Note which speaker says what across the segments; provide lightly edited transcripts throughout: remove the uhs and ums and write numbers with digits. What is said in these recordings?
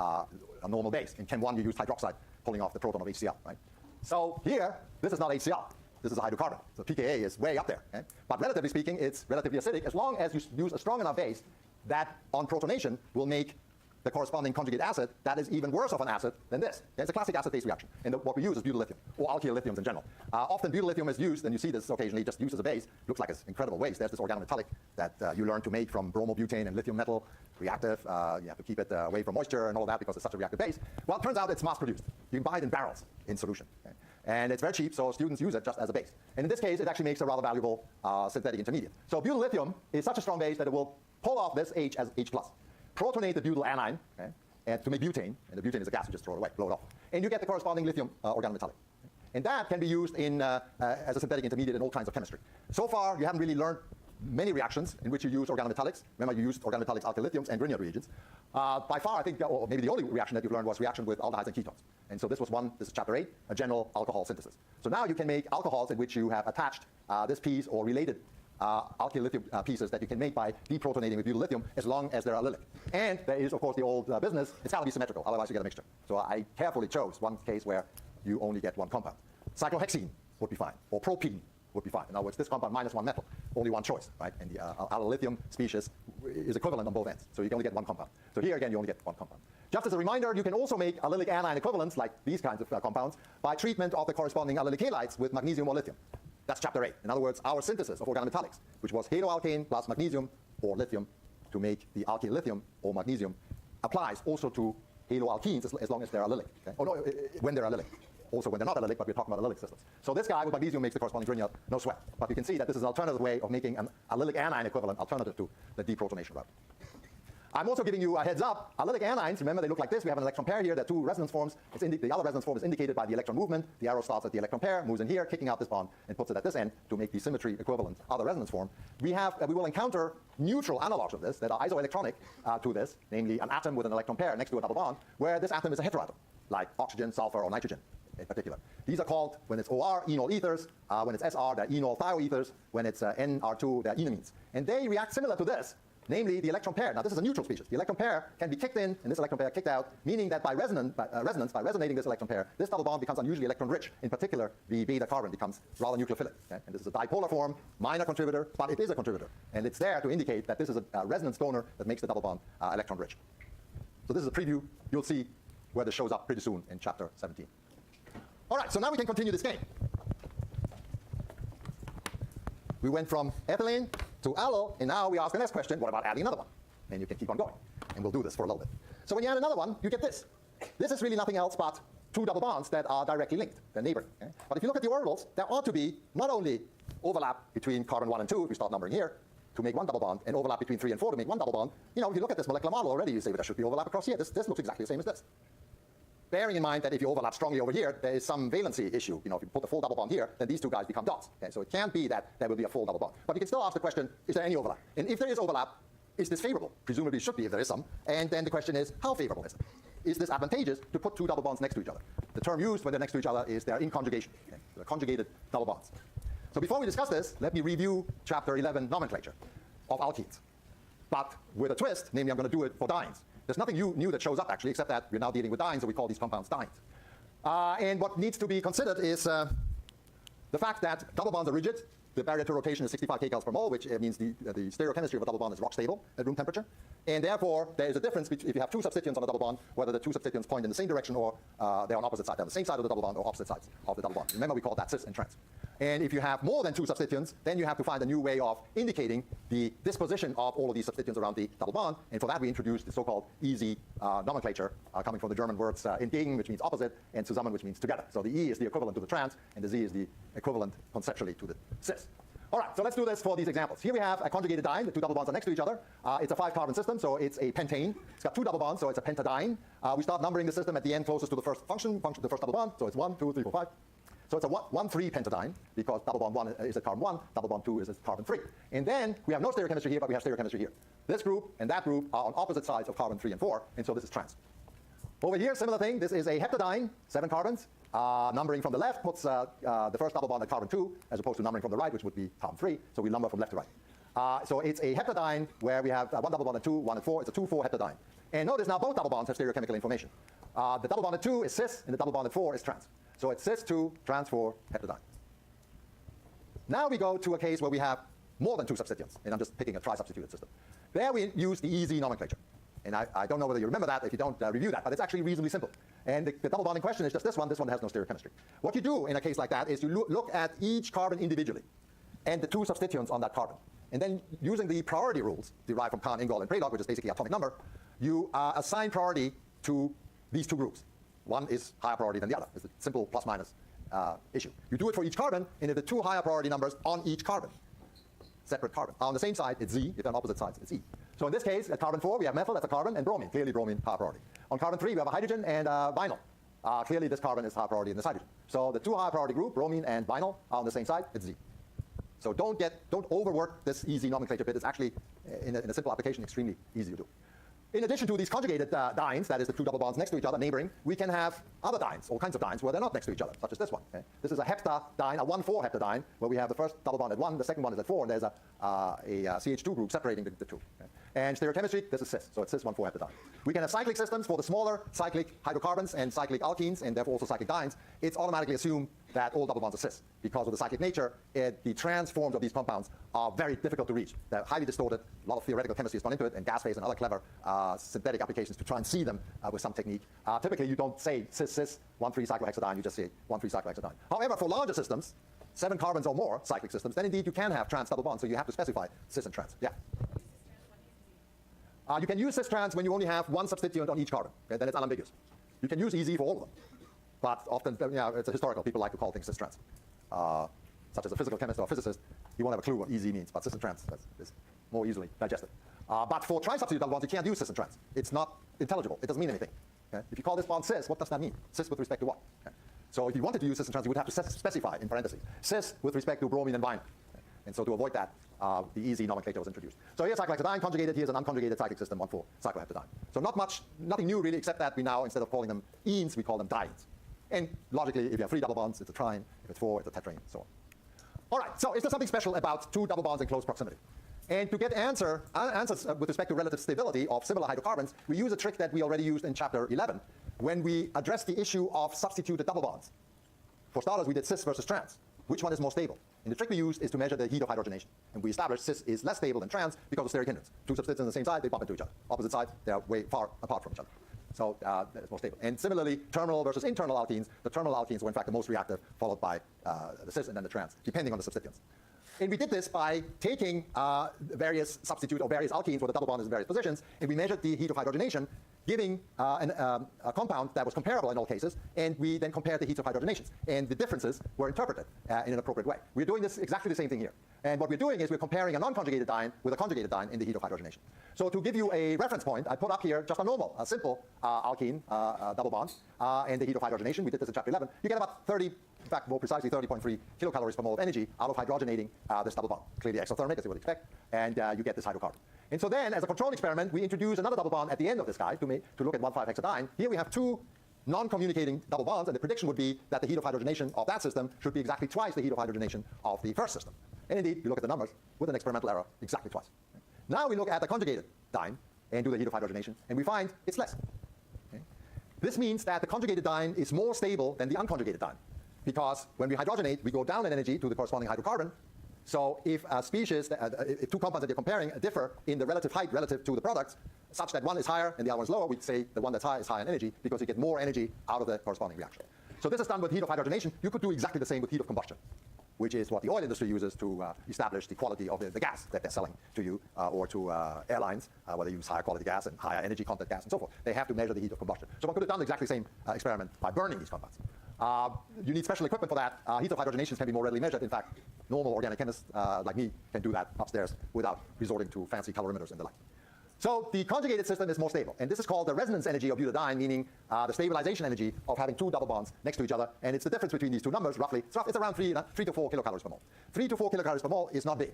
Speaker 1: a normal base. In Chem 1, you use hydroxide pulling off the proton of HCl, right? So here, this is not HCl. This is a hydrocarbon. So pKa is way up there. Okay? But relatively speaking, it's relatively acidic as long as you use a strong enough base that on protonation will make the corresponding conjugate acid that is even worse of an acid than this. Okay? It's a classic acid-base reaction. And what we use is butyl lithium, or alkyl lithiums in general. Often butyl lithium is used, and you see this occasionally just used as a base. Looks like it's incredible waste. There's this organometallic that you learn to make from bromobutane and lithium metal, reactive. You have to keep it away from moisture and all that because it's such a reactive base. Well, it turns out it's mass-produced. You can buy it in barrels in solution. Okay? And it's very cheap, so students use it just as a base. And in this case, it actually makes a rather valuable synthetic intermediate. So butyl lithium is such a strong base that it will pull off this H as H+, protonate the butyl anion, okay, and to make butane. And the butane is a gas, you just throw it away, blow it off. And you get the corresponding lithium organometallic. And that can be used as a synthetic intermediate in all kinds of chemistry. So far, you haven't really learned many reactions in which you use organometallics. Remember, you used organometallics, alkyl lithiums, and Grignard reagents. By far, I think, or maybe the only reaction that you've learned was reaction with aldehydes and ketones. And so this was one, this is chapter 8, a general alcohol synthesis. So now you can make alcohols in which you have attached this piece or related alkyl lithium pieces that you can make by deprotonating with butyl lithium as long as they're allylic. And there is, of course, the old business. It's got to be symmetrical, otherwise you get a mixture. So I carefully chose one case where you only get one compound. Cyclohexene would be fine, or propene would be fine. In other words, this compound minus one metal, only one choice, right? And the allyl species is equivalent on both ends. So you can only get one compound. So here again, you only get one compound. Just as a reminder, you can also make allylic anion equivalents, like these kinds of compounds, by treatment of the corresponding allylic halides with magnesium or lithium. That's chapter 8. In other words, our synthesis of organometallics, which was haloalkane plus magnesium or lithium to make the alkyl lithium or magnesium, applies also to haloalkenes as long as they're allylic. Okay? Oh, no, when they're allylic. Also when they're not allylic, but we're talking about allylic systems. So this guy with magnesium makes the corresponding Grignard, no sweat. But you can see that this is an alternative way of making an allylic anion equivalent alternative to the deprotonation route. I'm also giving you a heads up. Allylic anions, remember they look like this. We have an electron pair here. There are two resonance forms. The other resonance form is indicated by the electron movement. The arrow starts at the electron pair, moves in here, kicking out this bond, and puts it at this end to make the symmetry equivalent other resonance form. We will encounter neutral analogs of this that are isoelectronic to this, namely an atom with an electron pair next to a double bond, where this atom is a heteroatom, like oxygen, sulfur, or nitrogen in particular. These are called, when it's OR, enol ethers. When it's SR, they're enol thioethers. When it's NR2, they're enamines. And they react similar to this. Namely, the electron pair. Now, this is a neutral species. The electron pair can be kicked in, and this electron pair kicked out, meaning that by resonance, by resonating this electron pair, this double bond becomes unusually electron-rich. In particular, the beta carbon becomes rather nucleophilic. Okay? And this is a dipolar form, minor contributor, but it is a contributor. And it's there to indicate that this is a resonance donor that makes the double bond electron-rich. So this is a preview. You'll see where this shows up pretty soon in chapter 17. All right, so now we can continue this game. We went from ethylene to allyl, and now we ask the next question, what about adding another one? And you can keep on going. And we'll do this for a little bit. So when you add another one, you get this. This is really nothing else but two double bonds that are directly linked. They're neighboring. Okay? But if you look at the orbitals, there ought to be not only overlap between carbon 1 and 2, if we start numbering here, to make one double bond, and overlap between 3 and 4 to make one double bond. You know, if you look at this molecular model already, you say, well, there should be overlap across here. This looks exactly the same as this. Bearing in mind that if you overlap strongly over here, there is some valency issue. You know, if you put a full double bond here, then these two guys become dots. Okay? So it can't be that there will be a full double bond. But you can still ask the question, is there any overlap? And if there is overlap, is this favorable? Presumably it should be if there is some. And then the question is, how favorable is it? Is this advantageous to put two double bonds next to each other? The term used when they're next to each other is they're in conjugation. Okay? They're conjugated double bonds. So before we discuss this, let me review chapter 11 nomenclature of alkenes. But with a twist, namely I'm going to do it for dienes. There's nothing new that shows up, actually, except that we're now dealing with dienes, so we call these compounds dienes. And what needs to be considered is the fact that double bonds are rigid. The barrier to rotation is 65 kcals per mole, which means the stereochemistry of a double bond is rock stable at room temperature. And therefore, there is a difference if you have two substituents on a double bond, whether the two substituents point in the same direction or they're on opposite sides. They're on the same side of the double bond or opposite sides of the double bond. Remember, we call that cis and trans. And if you have more than two substituents, then you have to find a new way of indicating the disposition of all of these substituents around the double bond. And for that, we introduced the so-called easy nomenclature coming from the German words entgegen, which means opposite, and zusammen, which means together. So the E is the equivalent to the trans, and the Z is the equivalent conceptually to the cis. All right, so let's do this for these examples. Here we have a conjugated diene. The two double bonds are next to each other. It's a 5-carbon system, so it's a pentane. It's got two double bonds, so it's a pentadiene. We start numbering the system at the end closest to the first function, the first double bond. So it's 1, 2, 3, 4, 5. So it's a 1,3 pentadiene, because double bond 1 is at carbon 1, double bond 2 is at carbon 3. And then we have no stereochemistry here, but we have stereochemistry here. This group and that group are on opposite sides of carbon 3 and 4, and so this is trans. Over here, similar thing. This is a heptadiene, 7 carbons. Numbering from the left puts the first double bond at carbon 2, as opposed to numbering from the right, which would be carbon 3. So we number from left to right. So it's a heptadiene where we have one double bond at 2, 1 at 4. It's a 2,4 heptadiene. And notice now both double bonds have stereochemical information. The double bonded 2 is cis, and the double bonded 4 is trans. So it's cis 2, trans 4, heptadiene. Now we go to a case where we have more than 2 substituents, and I'm just picking a tri-substituted system. There we use the EZ nomenclature. And I don't know whether you remember that. If you don't, review that. But it's actually reasonably simple. And the double bond in question is just this one. This one has no stereochemistry. What you do in a case like that is you look at each carbon individually and the 2 substituents on that carbon. And then using the priority rules derived from Kahn, Ingold, and Prelog, which is basically atomic number, you assign priority to these 2 groups. One is higher priority than the other. It's a simple plus-minus issue. You do it for each carbon, and if the 2 higher priority numbers on each carbon, separate carbon, are on the same side, it's Z. If they're on opposite sides, it's E. So in this case, at carbon 4, we have methyl, that's a carbon, and bromine. Clearly bromine, higher priority. On carbon 3, we have a hydrogen and vinyl. Clearly this carbon is higher priority than this hydrogen. So the 2 higher priority group, bromine and vinyl, are on the same side, it's Z. So don't overwork this EZ nomenclature bit. It's actually, in a simple application, extremely easy to do. In addition to these conjugated dienes, that is the 2 double bonds next to each other, neighboring, we can have other dienes, all kinds of dienes, where they're not next to each other, such as this one. Okay? This is a heptadiene, a 1,4 heptadiene, where we have the first double bond at 1, the second one is at 4, and there's a CH2 group separating the 2. Okay? And stereochemistry, this is cis, so it's cis 1,4 heptadiene. We can have cyclic systems for the smaller cyclic hydrocarbons and cyclic alkenes, and therefore also cyclic dienes. It's automatically assumed that all double bonds are cis. Because of the cyclic nature, the trans forms of these compounds are very difficult to reach. They're highly distorted. A lot of theoretical chemistry has gone into it, and gas phase and other clever synthetic applications to try and see them with some technique. Typically, you don't say cis 1,3 cyclohexadiene, you just say 1,3 cyclohexadiene. However, for larger systems, 7 carbons or more cyclic systems, then indeed you can have trans double bonds, so you have to specify cis and trans. Yeah. You can use cis-trans when you only have 1 substituent on each carbon. Okay? Then it's unambiguous. You can use EZ for all of them. But often, it's a historical. People like to call things cis-trans. Such as a physical chemist or a physicist, he won't have a clue what EZ means, but cis and trans is more easily digested. But for tri-substitute double bonds, you can't use cis and trans. It's not intelligible. It doesn't mean anything. Okay? If you call this bond cis, what does that mean? Cis with respect to what? Okay? So if you wanted to use cis and trans, you would have to specify in parentheses. Cis with respect to bromine and vinyl. Okay? And so to avoid that, the EZ nomenclature was introduced. So here's cyclohexadiene conjugated. Here's an unconjugated cyclic system, 1,4 cycloheptadiene. So nothing new really, except that we now, instead of calling them enes, we call them dienes. And logically, if you have 3 double bonds, it's a trine. If it's 4, it's a tetrane, so on. All right, so is there something special about 2 double bonds in close proximity? And to get answers with respect to relative stability of similar hydrocarbons, we use a trick that we already used in chapter 11 when we addressed the issue of substituted double bonds. For starters, we did cis versus trans. Which one is more stable? And the trick we used is to measure the heat of hydrogenation. And we established cis is less stable than trans because of steric hindrance. 2 substituents on the same side, they bump into each other. Opposite sides, they're way far apart from each other. So it's more stable. And similarly, terminal versus internal alkenes, the terminal alkenes were in fact the most reactive, followed by the cis and then the trans, depending on the substituents. And we did this by taking various substitute or various alkenes where the double bond is in various positions, and we measured the heat of hydrogenation, giving a compound that was comparable in all cases, and we then compared the heats of hydrogenations. And the differences were interpreted in an appropriate way. We're doing this exactly the same thing here. And what we're doing is we're comparing a non-conjugated diene with a conjugated diene in the heat of hydrogenation. So to give you a reference point, I put up here just a simple alkene double bond and the heat of hydrogenation. We did this in chapter 11. You get about 30, in fact, more precisely 30.3 kilocalories per mole of energy out of hydrogenating this double bond. Clearly exothermic, as you would expect, and you get this hydrocarbon. And so then, as a control experiment, we introduce another double bond at the end of this guy to look at 1,5-hexadiene. Here we have 2 non-communicating double bonds, and the prediction would be that the heat of hydrogenation of that system should be exactly twice the heat of hydrogenation of the first system. And indeed, you look at the numbers with an experimental error exactly twice. Now we look at the conjugated diene and do the heat of hydrogenation, and we find it's less. Okay? This means that the conjugated diene is more stable than the unconjugated diene, because when we hydrogenate, we go down in energy to the corresponding hydrocarbon. So if a species, if 2 compounds that you're comparing differ in the relative height relative to the products, such that one is higher and the other one is lower, we'd say the one that's high is higher in energy because you get more energy out of the corresponding reaction. So this is done with heat of hydrogenation. You could do exactly the same with heat of combustion, which is what the oil industry uses to establish the quality of the gas that they're selling to you or to airlines, where they use higher quality gas and higher energy content gas and so forth. They have to measure the heat of combustion. So one could have done exactly the same experiment by burning these compounds. You need special equipment for that. Heat of hydrogenations can be more readily measured. In fact, normal organic chemists like me can do that upstairs without resorting to fancy calorimeters and the like. So the conjugated system is more stable. And this is called the resonance energy of butadiene, meaning the stabilization energy of having 2 double bonds next to each other. And it's the difference between these 2 numbers, roughly. It's around 3 to 4 kilocalories per mole. 3 to 4 kilocalories per mole is not big.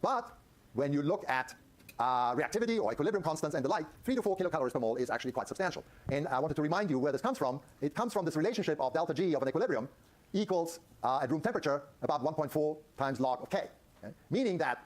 Speaker 1: But when you look at reactivity or equilibrium constants and the like, 3 to 4 kilocalories per mole is actually quite substantial. And I wanted to remind you where this comes from. It comes from this relationship of delta G of an equilibrium equals, at room temperature, about 1.4 times log of K. Okay? Meaning that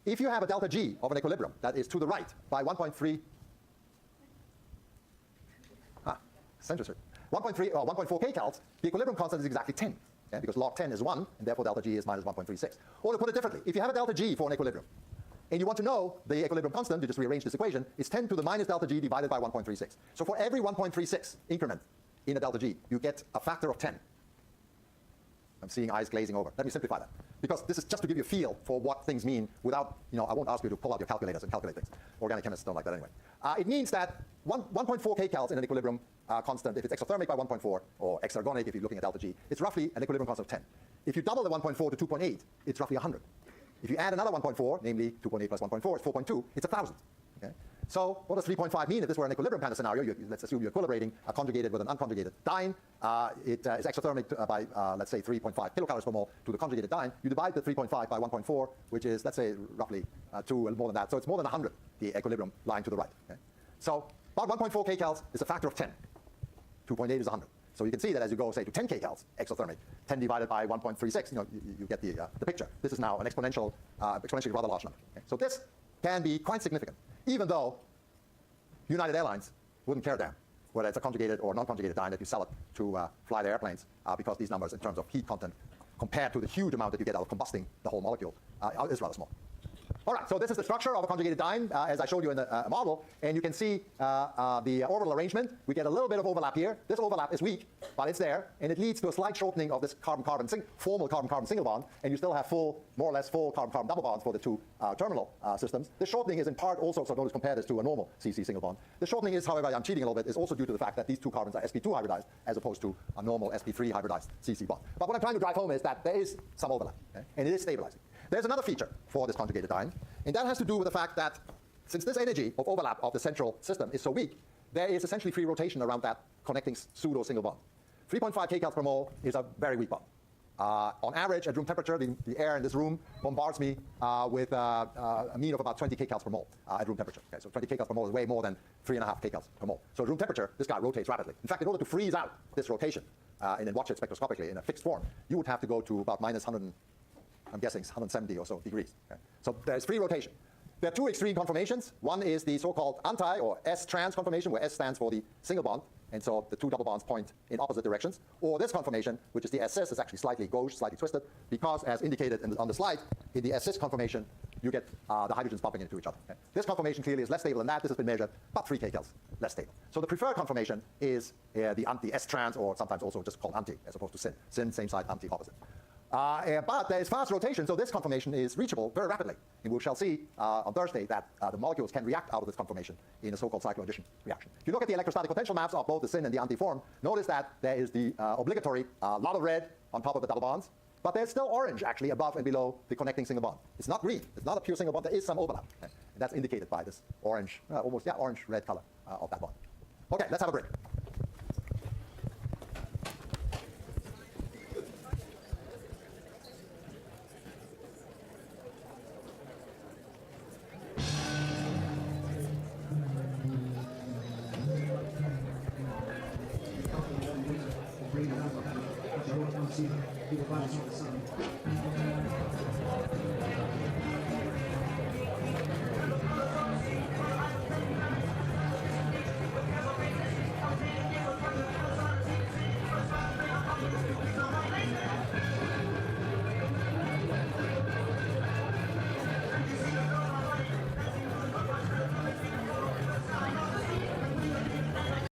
Speaker 1: if you have a delta G of an equilibrium that is to the right by 1.3 censorship. 1.3 or 1.4 kcals, the equilibrium constant is exactly 10, okay? Because log 10 is 1, and therefore delta G is minus 1.36. Or to put it differently, if you have a delta G for an equilibrium, and you want to know the equilibrium constant, you just rearrange this equation, it's 10 to the minus delta G divided by 1.36. So for every 1.36 increment in a delta G, you get a factor of 10. I'm seeing eyes glazing over. Let me simplify that. Because this is just to give you a feel for what things mean without, I won't ask you to pull out your calculators and calculate things. Organic chemists don't like that anyway. It means that 1.4 kcals in an equilibrium constant, if it's exothermic by 1.4, or exergonic if you're looking at delta G, it's roughly an equilibrium constant of 10. If you double the 1.4 to 2.8, it's roughly 100. If you add another 1.4, namely 2.8 plus 1.4 is 4.2, it's 1,000. Okay? So what does 3.5 mean? If this were an equilibrium kind of scenario, let's assume you're equilibrating a conjugated with an unconjugated diene. It is exothermic by, let's say, 3.5 kilocalories per mole to the conjugated diene. You divide the 3.5 by 1.4, which is, let's say, roughly 2, more than that. So it's more than 100, the equilibrium line to the right. Okay? So about 1.4 kcals is a factor of 10. 2.8 is 100. So you can see that as you go, say, to 10 kcals exothermic, 10 divided by 1.36, you get the picture. This is now an exponentially rather large number. Okay? So this can be quite significant, even though United Airlines wouldn't care damn whether it's a conjugated or non-conjugated diene that you sell it to fly their airplanes, because these numbers in terms of heat content compared to the huge amount that you get out of combusting the whole molecule is rather small. All right, so this is the structure of a conjugated diene, as I showed you in the model, and you can see the orbital arrangement. We get a little bit of overlap here. This overlap is weak, but it's there, and it leads to a slight shortening of this formal carbon-carbon single bond, and you still have more or less full carbon-carbon double bonds for the two terminal systems. This shortening is in part also, so notice compare this to a normal CC single bond. The shortening is, however, I'm cheating a little bit, is also due to the fact that these two carbons are sp2 hybridized as opposed to a normal sp3 hybridized CC bond. But what I'm trying to drive home is that there is some overlap, okay? And it is stabilizing. There's another feature for this conjugated diene, and that has to do with the fact that since this energy of overlap of the central system is so weak, there is essentially free rotation around that connecting pseudo single bond. 3.5 kcals per mole is a very weak bond. On average, at room temperature, the air in this room bombards me with a mean of about 20 kcals per mole at room temperature. Okay, so 20 kcals per mole is way more than 3.5 kcals per mole. So at room temperature, this guy rotates rapidly. In fact, in order to freeze out this rotation and then watch it spectroscopically in a fixed form, you would have to go to about minus 100. I'm guessing 170 or so degrees. Okay? So there's free rotation. There are two extreme conformations. One is the so-called anti or S-trans conformation, where S stands for the single bond, and so the two double bonds point in opposite directions. Or this conformation, which is the S-cis, is actually slightly gauche, slightly twisted, because as indicated on the slide, in the S-cis conformation, you get the hydrogens bumping into each other. Okay? This conformation clearly is less stable than that. This has been measured, about 3 kcals less stable. So the preferred conformation is the S-trans, or sometimes also just called anti, as opposed to syn. Syn, same side, anti, opposite. But there is fast rotation, so this conformation is reachable very rapidly. And we shall see on Thursday that the molecules can react out of this conformation in a so-called cycloaddition reaction. If you look at the electrostatic potential maps of both the syn and the anti form, notice that there is the obligatory lot of red on top of the double bonds, but there's still orange actually above and below the connecting single bond. It's not green. It's not a pure single bond. There is some overlap. Okay? And that's indicated by this orange, orange-red color of that bond. Okay, let's have a break.
Speaker 2: People focus on the sun.